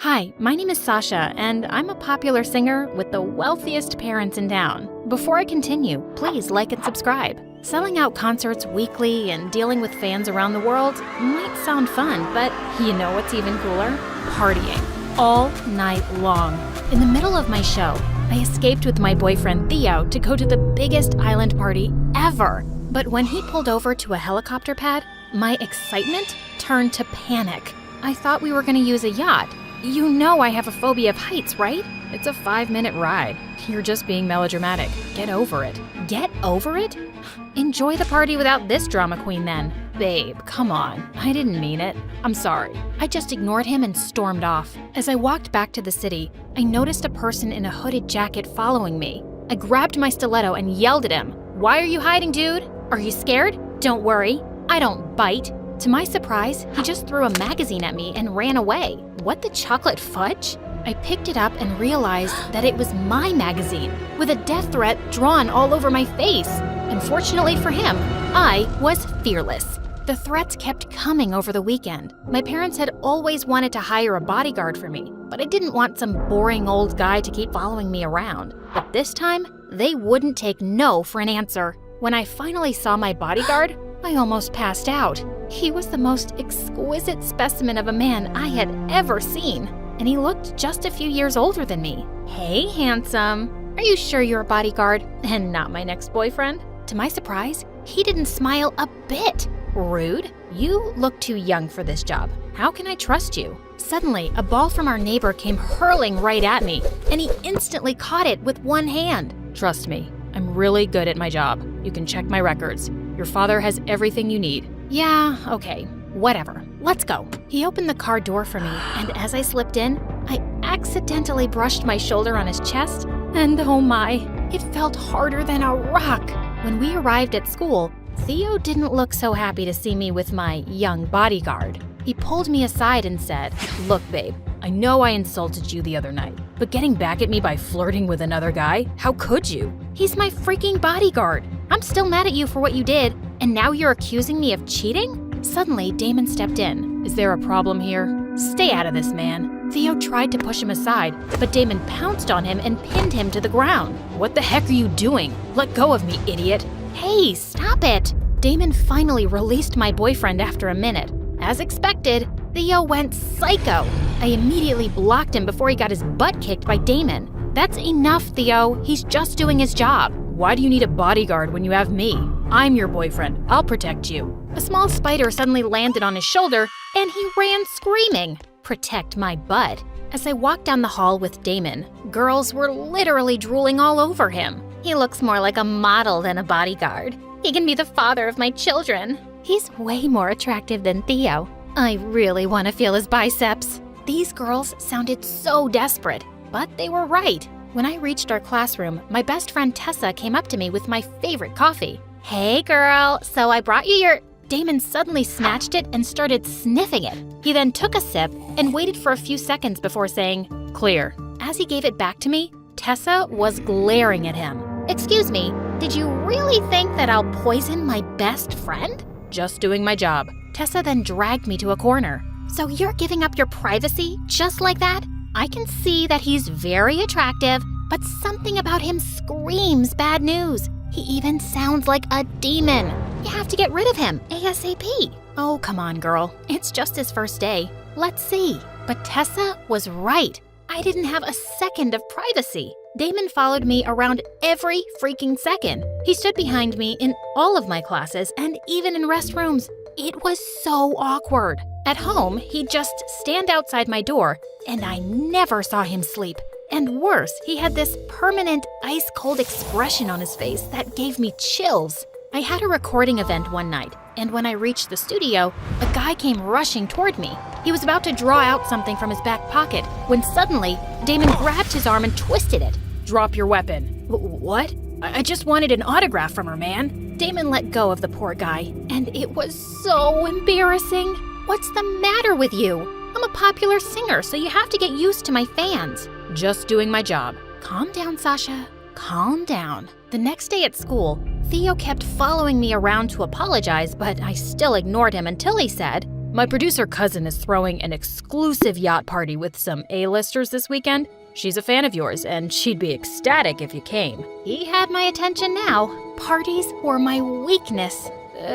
Hi, my name is Sasha, and I'm a popular singer with the wealthiest parents in town. Before I continue, please like and subscribe. Selling out concerts weekly and dealing with fans around the world might sound fun, but you know what's even cooler? Partying. All night long. In the middle of my show, I escaped with my boyfriend Theo to go to the biggest island party ever. But when he pulled over to a helicopter pad, my excitement turned to panic. I thought we were going to use a yacht. You know I have a phobia of heights, right? It's a 5-minute ride. You're just being melodramatic. Get over it. Get over it? Enjoy the party without this drama queen then. Babe, come on. I didn't mean it. I'm sorry. I just ignored him and stormed off. As I walked back to the city, I noticed a person in a hooded jacket following me. I grabbed my stiletto and yelled at him. Why are you hiding, dude? Are you scared? Don't worry. I don't bite. To my surprise, he just threw a magazine at me and ran away. What the chocolate fudge? I picked it up and realized that it was my magazine, with a death threat drawn all over my face. Unfortunately for him, I was fearless. The threats kept coming over the weekend. My parents had always wanted to hire a bodyguard for me, but I didn't want some boring old guy to keep following me around. But this time, they wouldn't take no for an answer. When I finally saw my bodyguard, I almost passed out. He was the most exquisite specimen of a man I had ever seen, and he looked just a few years older than me. Hey, handsome. Are you sure you're a bodyguard and not my next boyfriend? To my surprise, he didn't smile a bit. Rude. You look too young for this job. How can I trust you? Suddenly, a ball from our neighbor came hurling right at me, and he instantly caught it with one hand. Trust me, I'm really good at my job. You can check my records. Your father has everything you need. Yeah, okay, whatever. Let's go. He opened the car door for me, and as I slipped in, I accidentally brushed my shoulder on his chest, and oh my, it felt harder than a rock. When we arrived at school, Theo didn't look so happy to see me with my young bodyguard. He pulled me aside and said, "Look, babe, I know I insulted you the other night, but getting back at me by flirting with another guy, how could you? He's my freaking bodyguard. I'm still mad at you for what you did, and now you're accusing me of cheating?" Suddenly, Damon stepped in. Is there a problem here? Stay out of this, man. Theo tried to push him aside, but Damon pounced on him and pinned him to the ground. What the heck are you doing? Let go of me, idiot. Hey, stop it. Damon finally released my boyfriend after a minute. As expected, Theo went psycho. I immediately blocked him before he got his butt kicked by Damon. That's enough, Theo. He's just doing his job. Why do you need a bodyguard when you have me? I'm your boyfriend. I'll protect you. A small spider suddenly landed on his shoulder, and he ran screaming. Protect my butt. As I walked down the hall with Damon, girls were literally drooling all over him. He looks more like a model than a bodyguard. He can be the father of my children. He's way more attractive than Theo. I really want to feel his biceps. These girls sounded so desperate, but they were right. When I reached our classroom, my best friend Tessa came up to me with my favorite coffee. Hey girl, so I brought you your... Damon suddenly snatched it and started sniffing it. He then took a sip and waited for a few seconds before saying, "Clear." As he gave it back to me, Tessa was glaring at him. Excuse me, did you really think that I'll poison my best friend? Just doing my job. Tessa then dragged me to a corner. So you're giving up your privacy just like that? I can see that he's very attractive, but something about him screams bad news. He even sounds like a demon. You have to get rid of him ASAP. Oh, come on, girl. It's just his first day. Let's see. But Tessa was right. I didn't have a second of privacy. Damon followed me around every freaking second. He stood behind me in all of my classes and even in restrooms. It was so awkward. At home, he'd just stand outside my door, and I never saw him sleep. And worse, he had this permanent ice-cold expression on his face that gave me chills. I had a recording event one night, and when I reached the studio, a guy came rushing toward me. He was about to draw out something from his back pocket when suddenly, Damon grabbed his arm and twisted it. Drop your weapon. What? I just wanted an autograph from her, man. Damon let go of the poor guy, and it was so embarrassing. What's the matter with you? I'm a popular singer, so you have to get used to my fans. Just doing my job. Calm down, Sasha. Calm down. The next day at school, Theo kept following me around to apologize, but I still ignored him until he said, My producer cousin is throwing an exclusive yacht party with some A-listers this weekend. She's a fan of yours, and she'd be ecstatic if you came." He had my attention now. Parties were my weakness.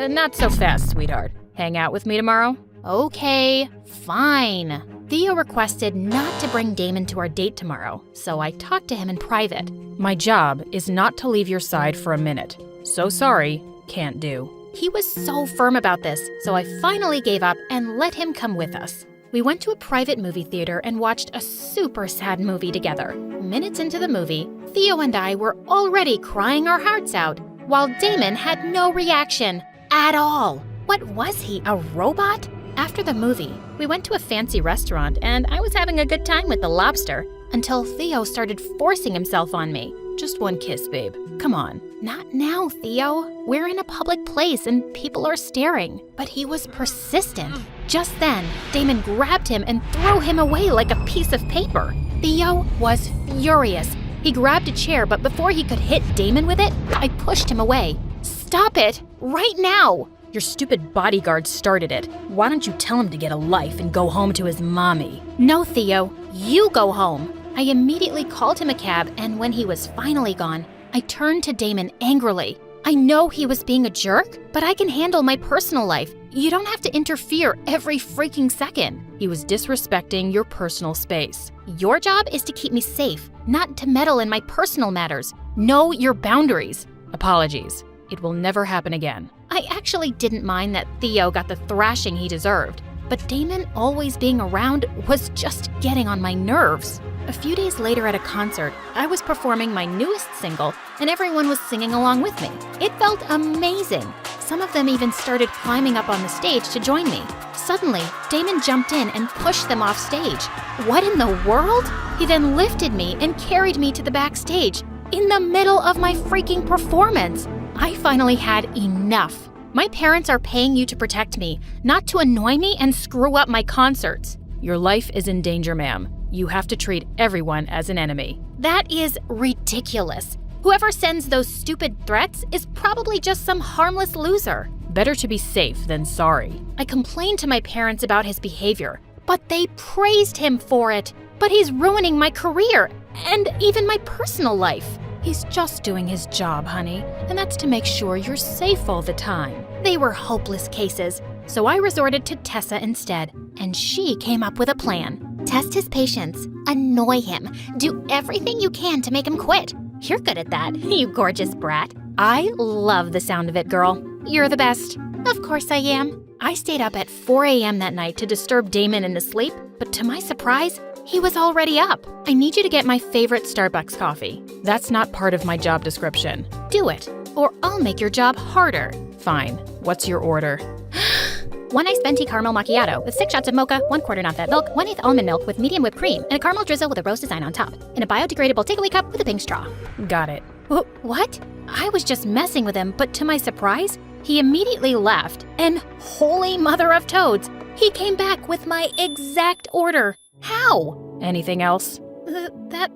Not so fast, sweetheart. Hang out with me tomorrow? Okay, fine. Theo requested not to bring Damon to our date tomorrow, so I talked to him in private. My job is not to leave your side for a minute. So sorry, can't do. He was so firm about this, so I finally gave up and let him come with us. We went to a private movie theater and watched a super sad movie together. Minutes into the movie, Theo and I were already crying our hearts out, while Damon had no reaction at all. What was he, a robot? After the movie, we went to a fancy restaurant and I was having a good time with the lobster until Theo started forcing himself on me. Just one kiss, babe. Come on. Not now, Theo. We're in a public place and people are staring. But he was persistent. Just then, Damon grabbed him and threw him away like a piece of paper. Theo was furious. He grabbed a chair, but before he could hit Damon with it, I pushed him away. Stop it! Right now! Your stupid bodyguard started it. Why don't you tell him to get a life and go home to his mommy? No, Theo. You go home. I immediately called him a cab, and when he was finally gone, I turned to Damon angrily. I know he was being a jerk, but I can handle my personal life. You don't have to interfere every freaking second. He was disrespecting your personal space. Your job is to keep me safe, not to meddle in my personal matters. Know your boundaries. Apologies. It will never happen again. I actually didn't mind that Theo got the thrashing he deserved, but Damon always being around was just getting on my nerves. A few days later at a concert, I was performing my newest single, and everyone was singing along with me. It felt amazing. Some of them even started climbing up on the stage to join me. Suddenly, Damon jumped in and pushed them off stage. What in the world? He then lifted me and carried me to the backstage, in the middle of my freaking performance. I finally had enough. My parents are paying you to protect me, not to annoy me and screw up my concerts. Your life is in danger, ma'am. You have to treat everyone as an enemy. That is ridiculous. Whoever sends those stupid threats is probably just some harmless loser. Better to be safe than sorry. I complained to my parents about his behavior, but they praised him for it. But he's ruining my career and even my personal life. He's just doing his job, honey, and that's to make sure you're safe all the time. They were hopeless cases, so I resorted to Tessa instead, and she came up with a plan. Test his patience, annoy him, do everything you can to make him quit. You're good at that, you gorgeous brat. I love the sound of it, girl. You're the best. Of course I am. I stayed up at 4 a.m. that night to disturb Damon in his sleep, but to my surprise, he was already up. I need you to get my favorite Starbucks coffee. That's not part of my job description. Do it, or I'll make your job harder. Fine. What's your order? 1 iced venti caramel macchiato with 6 shots of mocha, 1/4 non-fat milk, 1/8 almond milk with medium whipped cream, and a caramel drizzle with a rose design on top, in a biodegradable takeaway cup with a pink straw. Got it. What? I was just messing with him, but to my surprise, he immediately left, and holy mother of toads, he came back with my exact order. How? Anything else?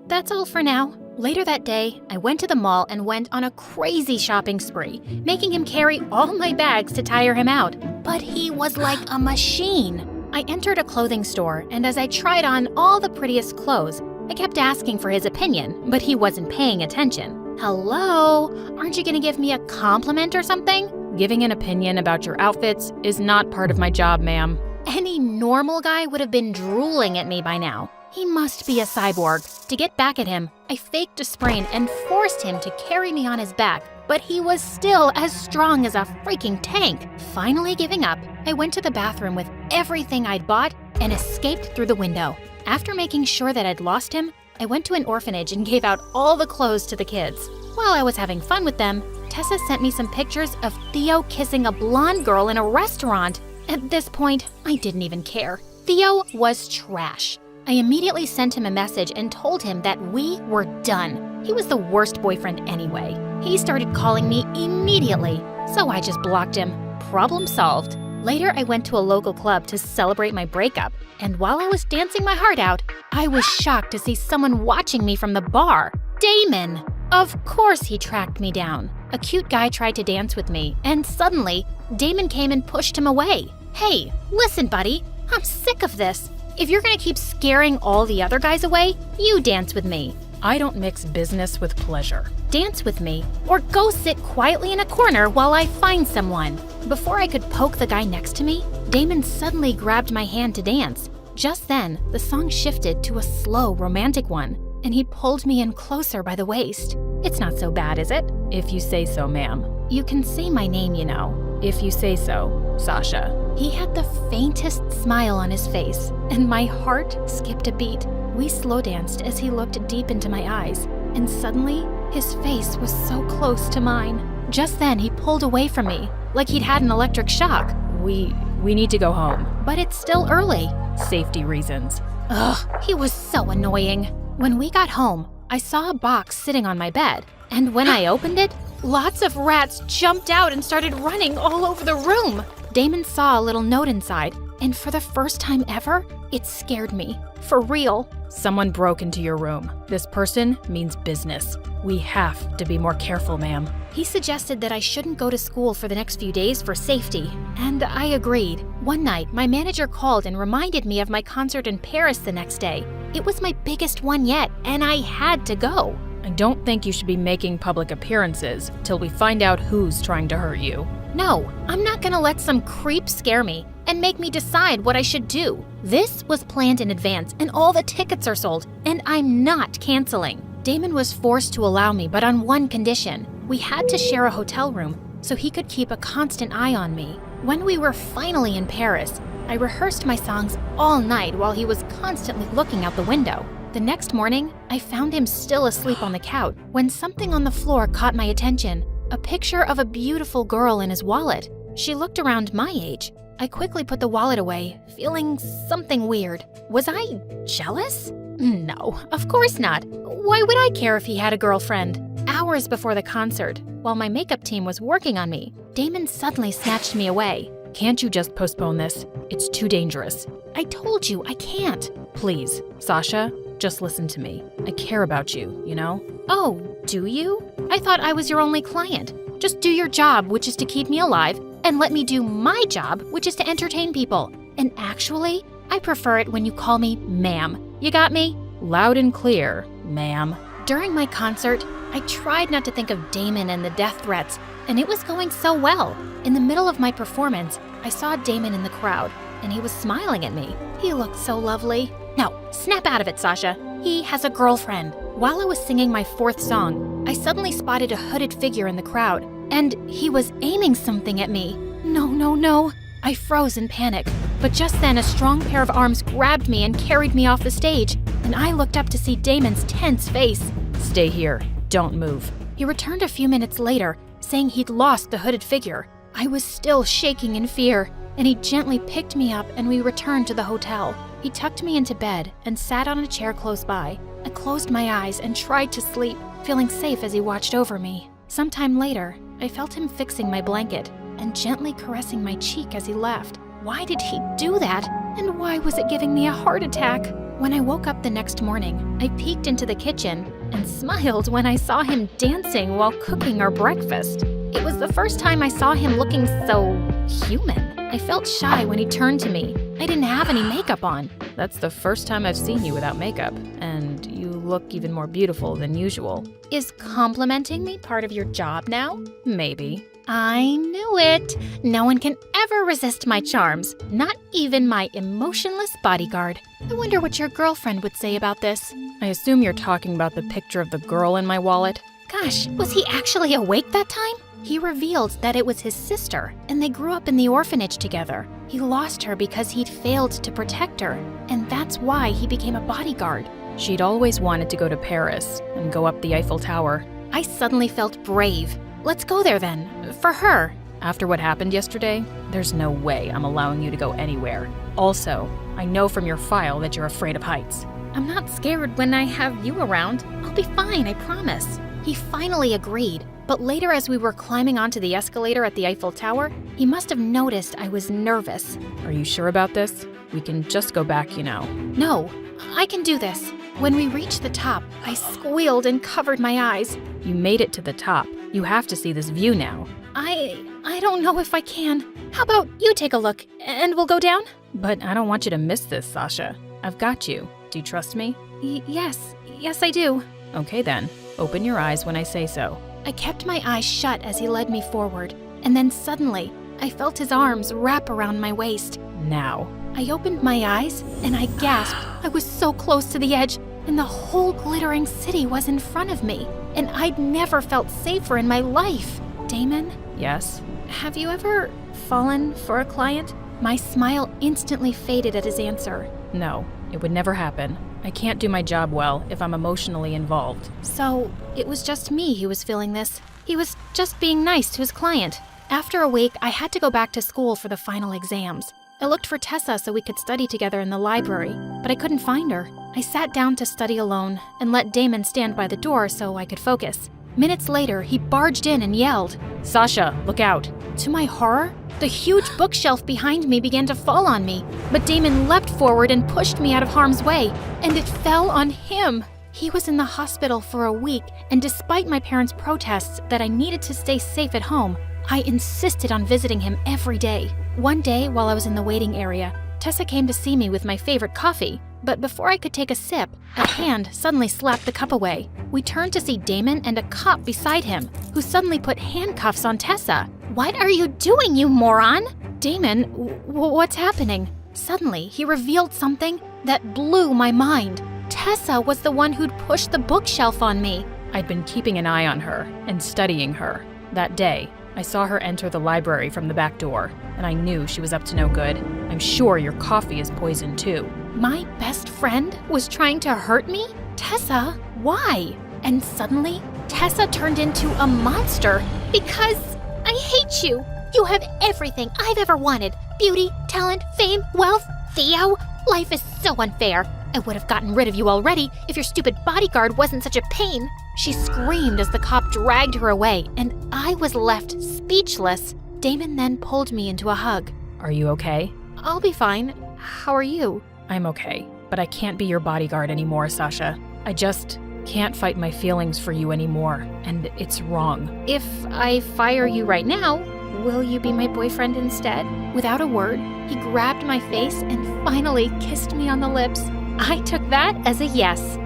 That's all for now. Later that day, I went to the mall and went on a crazy shopping spree, making him carry all my bags to tire him out. But he was like a machine. I entered a clothing store, and as I tried on all the prettiest clothes, I kept asking for his opinion, but he wasn't paying attention. Hello? Aren't you gonna give me a compliment or something? Giving an opinion about your outfits is not part of my job, ma'am. Any normal guy would have been drooling at me by now. He must be a cyborg. To get back at him, I faked a sprain and forced him to carry me on his back, but he was still as strong as a freaking tank. Finally giving up, I went to the bathroom with everything I'd bought and escaped through the window. After making sure that I'd lost him, I went to an orphanage and gave out all the clothes to the kids. While I was having fun with them, Tessa sent me some pictures of Theo kissing a blonde girl in a restaurant. At this point, I didn't even care. Theo was trash. I immediately sent him a message and told him that we were done. He was the worst boyfriend anyway. He started calling me immediately, so I just blocked him. Problem solved. Later, I went to a local club to celebrate my breakup, and while I was dancing my heart out, I was shocked to see someone watching me from the bar. Damon! Of course he tracked me down. A cute guy tried to dance with me, and suddenly, Damon came and pushed him away. Hey, listen, buddy. I'm sick of this. If you're gonna keep scaring all the other guys away, you dance with me. I don't mix business with pleasure. Dance with me, or go sit quietly in a corner while I find someone. Before I could poke the guy next to me, Damon suddenly grabbed my hand to dance. Just then, the song shifted to a slow, romantic one, and he pulled me in closer by the waist. It's not so bad, is it? If you say so, ma'am. You can say my name, you know. If you say so, Sasha. He had the faintest smile on his face, and my heart skipped a beat. We slow danced as he looked deep into my eyes, and suddenly, his face was so close to mine. Just then, he pulled away from me, like he'd had an electric shock. We need to go home. But it's still early. Safety reasons. Ugh, he was so annoying. When we got home, I saw a box sitting on my bed, and when I opened it, lots of rats jumped out and started running all over the room. Damon saw a little note inside, and for the first time ever, it scared me. For real. Someone broke into your room. This person means business. We have to be more careful, ma'am. He suggested that I shouldn't go to school for the next few days for safety, and I agreed. One night, my manager called and reminded me of my concert in Paris the next day. It was my biggest one yet, and I had to go. I don't think you should be making public appearances till we find out who's trying to hurt you. No, I'm not gonna let some creep scare me and make me decide what I should do. This was planned in advance, and all the tickets are sold, and I'm not canceling. Damon was forced to allow me, but on one condition. We had to share a hotel room so he could keep a constant eye on me. When we were finally in Paris, I rehearsed my songs all night while he was constantly looking out the window. The next morning, I found him still asleep on the couch when something on the floor caught my attention. A picture of a beautiful girl in his wallet. She looked around my age. I quickly put the wallet away, feeling something weird. Was I jealous? No, of course not. Why would I care if he had a girlfriend? Hours before the concert, while my makeup team was working on me, Damon suddenly snatched me away. Can't you just postpone this? It's too dangerous. I told you, I can't. Please, Sasha, just listen to me. I care about you, you know? Oh, do you? I thought I was your only client. Just do your job, which is to keep me alive, and let me do my job, which is to entertain people. And actually, I prefer it when you call me ma'am. You got me? Loud and clear, ma'am. During my concert, I tried not to think of Damon and the death threats, and it was going so well. In the middle of my performance, I saw Damon in the crowd, and he was smiling at me. He looked so lovely. No, snap out of it, Sasha. He has a girlfriend. While I was singing my fourth song, I suddenly spotted a hooded figure in the crowd, and he was aiming something at me. No, no, no. I froze in panic, but just then a strong pair of arms grabbed me and carried me off the stage, and I looked up to see Damon's tense face. Stay here. Don't move. He returned a few minutes later, saying he'd lost the hooded figure. I was still shaking in fear, and he gently picked me up and we returned to the hotel. He tucked me into bed and sat on a chair close by. I closed my eyes and tried to sleep, feeling safe as he watched over me. Sometime later, I felt him fixing my blanket and gently caressing my cheek as he left. Why did he do that? And why was it giving me a heart attack? When I woke up the next morning, I peeked into the kitchen and smiled when I saw him dancing while cooking our breakfast. It was the first time I saw him looking so human. I felt shy when he turned to me. I didn't have any makeup on. That's the first time I've seen you without makeup, and you look even more beautiful than usual. Is complimenting me part of your job now? Maybe. I knew it. No one can ever resist my charms, not even my emotionless bodyguard. I wonder what your girlfriend would say about this. I assume you're talking about the picture of the girl in my wallet. Gosh, was he actually awake that time? He revealed that it was his sister, and they grew up in the orphanage together. He lost her because he'd failed to protect her, and that's why he became a bodyguard. She'd always wanted to go to Paris and go up the Eiffel Tower. I suddenly felt brave. Let's go there then, for her. After what happened yesterday, there's no way I'm allowing you to go anywhere. Also, I know from your file that you're afraid of heights. I'm not scared when I have you around. I'll be fine, I promise. He finally agreed, but later as we were climbing onto the escalator at the Eiffel Tower, he must have noticed I was nervous. Are you sure about this? We can just go back, you know. No, I can do this. When we reached the top, I squealed and covered my eyes. You made it to the top. You have to see this view now. I don't know if I can. How about you take a look, and we'll go down? But I don't want you to miss this, Sasha. I've got you. Do you trust me? Yes, I do. Okay then. Open your eyes when I say so. I kept my eyes shut as he led me forward, and then suddenly, I felt his arms wrap around my waist. Now. I opened my eyes, and I gasped. I was so close to the edge, and the whole glittering city was in front of me, and I'd never felt safer in my life. Damon? Yes? Have you ever fallen for a client? My smile instantly faded at his answer. No, it would never happen. I can't do my job well if I'm emotionally involved. So, it was just me who was feeling this. He was just being nice to his client. After a week, I had to go back to school for the final exams. I looked for Tessa so we could study together in the library, but I couldn't find her. I sat down to study alone and let Damon stand by the door so I could focus. Minutes later, he barged in and yelled, Sasha, look out! To my horror, the huge bookshelf behind me began to fall on me, but Damon leapt forward and pushed me out of harm's way, and it fell on him. He was in the hospital for a week, and despite my parents' protests that I needed to stay safe at home, I insisted on visiting him every day. One day, while I was in the waiting area, Tessa came to see me with my favorite coffee, but before I could take a sip, a hand suddenly slapped the cup away. We turned to see Damon and a cop beside him, who suddenly put handcuffs on Tessa. What are you doing, you moron? Damon, what's happening? Suddenly, he revealed something that blew my mind. Tessa was the one who'd pushed the bookshelf on me. I'd been keeping an eye on her and studying her. That day, I saw her enter the library from the back door, and I knew she was up to no good. I'm sure your coffee is poisoned too. My best friend was trying to hurt me? Tessa, why? And suddenly, Tessa turned into a monster because I hate you. You have everything I've ever wanted. Beauty, talent, fame, wealth. Theo, life is so unfair. I would have gotten rid of you already if your stupid bodyguard wasn't such a pain. She screamed as the cop dragged her away, and I was left speechless. Damon then pulled me into a hug. Are you okay? I'll be fine. How are you? I'm okay, but I can't be your bodyguard anymore, Sasha. I just can't fight my feelings for you anymore, and it's wrong. If I fire you right now, will you be my boyfriend instead? Without a word, he grabbed my face and finally kissed me on the lips. I took that as a yes.